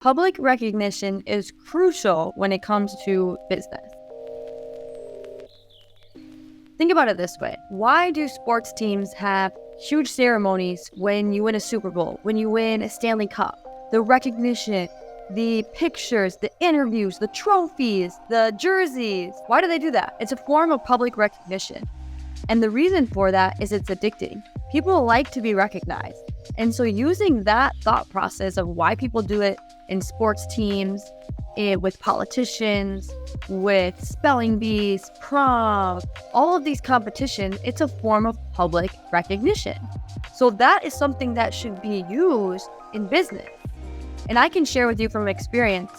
Public recognition is crucial when it comes to business. Think about it this way. Why do sports teams have huge ceremonies when you win a Super Bowl, when you win a Stanley Cup? The recognition, the pictures, the interviews, the trophies, the jerseys. Why do they do that? It's a form of public recognition. And the reason for that is it's addicting. People like to be recognized. And so using that thought process of why people do it in sports teams, with politicians, with spelling bees, prom, all of these competitions, it's a form of public recognition. So that is something that should be used in business. And I can share with you from experience.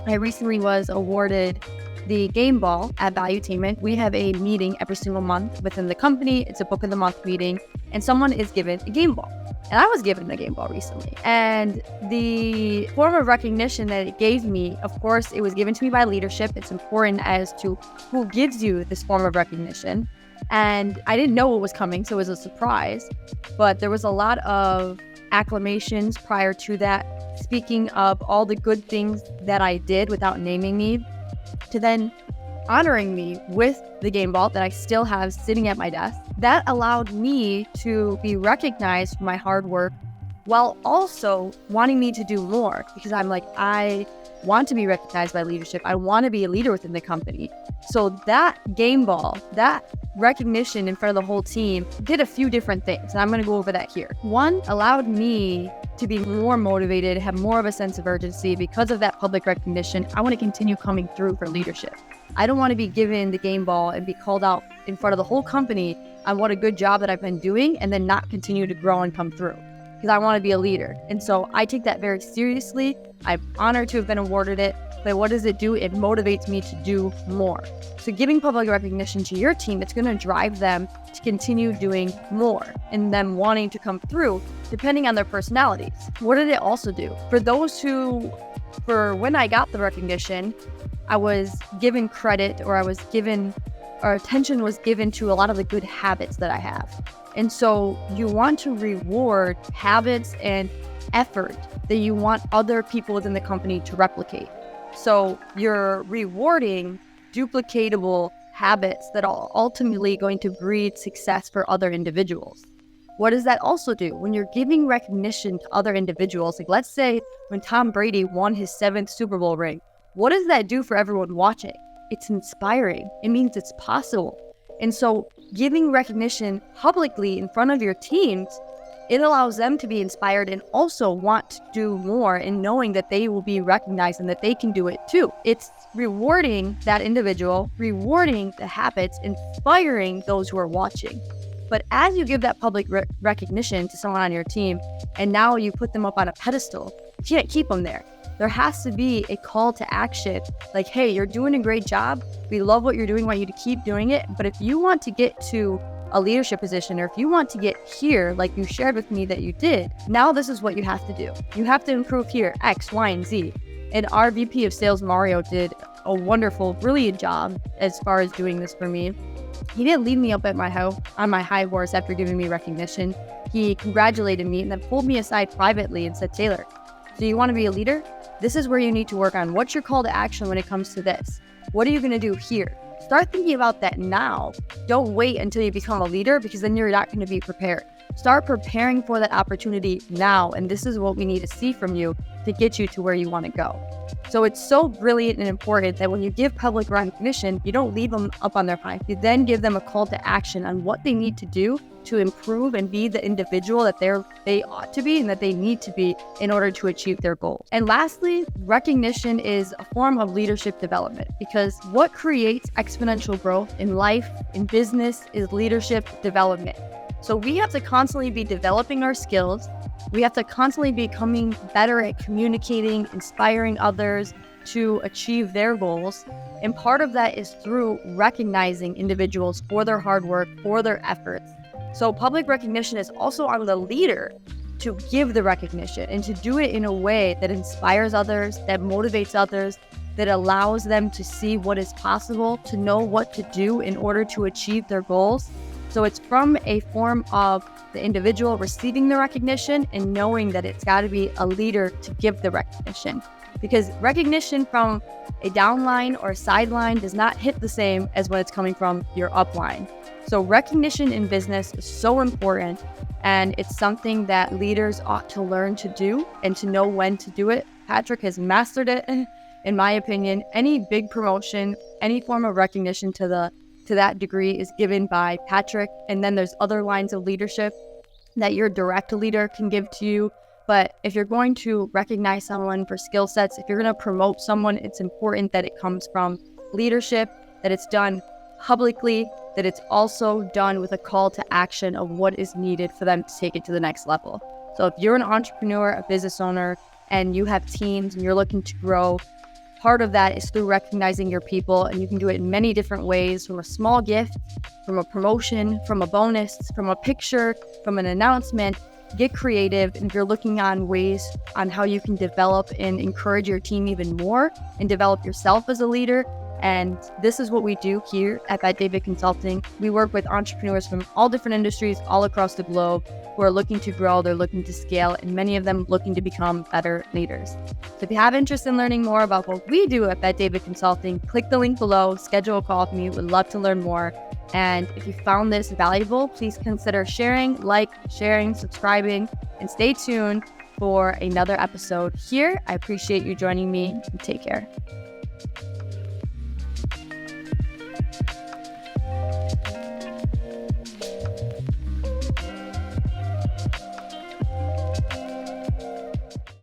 I recently was awarded the game ball at Valuetainment. We have a meeting every single month within the company. It's a book of the month meeting, and someone is given a game ball. And I was given a game ball recently. And the form of recognition that it gave me, of course, it was given to me by leadership. It's important as to who gives you this form of recognition. And I didn't know what was coming, so it was a surprise. But there was a lot of acclamations prior to that, speaking of all the good things that I did without naming me, to then honoring me with the game ball that I still have sitting at my desk. That allowed me to be recognized for my hard work while also wanting me to do more, because I'm like, I want to be recognized by leadership. I want to be a leader within the company. So that game ball, that recognition in front of the whole team did a few different things. And I'm going to go over that here. One, allowed me to be more motivated, have more of a sense of urgency. Because of that public recognition, I want to continue coming through for leadership. I don't want to be given the game ball and be called out in front of the whole company on what a good job that I've been doing and then not continue to grow and come through, because I want to be a leader. And so I take that very seriously. I'm honored to have been awarded it. But what does it do? It motivates me to do more. So giving public recognition to your team, it's going to drive them to continue doing more and them wanting to come through depending on their personalities. What did it also do? For those who, for when I got the recognition, I was given credit, or attention was given to a lot of the good habits that I have. And so you want to reward habits and effort that you want other people within the company to replicate. So you're rewarding duplicatable habits that are ultimately going to breed success for other individuals. What does that also do? When you're giving recognition to other individuals, like let's say when Tom Brady won his 7th Super Bowl ring, what does that do for everyone watching? It's inspiring. It means it's possible. And so giving recognition publicly in front of your teams, it allows them to be inspired and also want to do more, and knowing that they will be recognized and that they can do it too. It's rewarding that individual, rewarding the habits, inspiring those who are watching. But as you give that public recognition to someone on your team, and now you put them up on a pedestal, you can't keep them there. There has to be a call to action, like, hey, you're doing a great job. We love what you're doing, want you to keep doing it. But if you want to get to a leadership position, or if you want to get here, like you shared with me that you did, now this is what you have to do. You have to improve here, X, Y, and Z. And our VP of Sales, Mario, did a wonderful, brilliant job as far as doing this for me. He didn't leave me up at on my high horse after giving me recognition. He congratulated me and then pulled me aside privately and said, Taylor, do you want to be a leader? This is where you need to work on. What's your call to action when it comes to this? What are you going to do here? Start thinking about that now. Don't wait until you become a leader, because then you're not going to be prepared. Start preparing for that opportunity now. And this is what we need to see from you to get you to where you want to go. So it's so brilliant and important that when you give public recognition, you don't leave them up on their high. You then give them a call to action on what they need to do to improve and be the individual that they ought to be and that they need to be in order to achieve their goals. And lastly, recognition is a form of leadership development, because what creates exponential growth in life, in business, is leadership development. So we have to constantly be developing our skills. We have to constantly be becoming better at communicating, inspiring others to achieve their goals. And part of that is through recognizing individuals for their hard work, for their efforts. So public recognition is also on the leader to give the recognition and to do it in a way that inspires others, that motivates others, that allows them to see what is possible, to know what to do in order to achieve their goals. So it's from a form of the individual receiving the recognition and knowing that it's got to be a leader to give the recognition. Because recognition from a downline or a sideline does not hit the same as when it's coming from your upline. So recognition in business is so important, and it's something that leaders ought to learn to do and to know when to do it. Patrick has mastered it, in my opinion. Any big promotion, any form of recognition to that degree is given by Patrick. And then there's other lines of leadership that your direct leader can give to you. But if you're going to recognize someone for skill sets, if you're going to promote someone, it's important that it comes from leadership, that it's done publicly, that it's also done with a call to action of what is needed for them to take it to the next level. So if you're an entrepreneur, a business owner, and you have teams and you're looking to grow, part of that is through recognizing your people, and you can do it in many different ways, from a small gift, from a promotion, from a bonus, from a picture, from an announcement. Get creative. And if you're looking on ways on how you can develop and encourage your team even more and develop yourself as a leader, and this is what we do here at Pat David Consulting. We work with entrepreneurs from all different industries all across the globe who are looking to grow, they're looking to scale, and many of them looking to become better leaders. So if you have interest in learning more about what we do at Pat David Consulting, click the link below, schedule a call with me. We'd love to learn more. And if you found this valuable, please consider sharing, subscribing, and stay tuned for another episode here. I appreciate you joining me, and take care.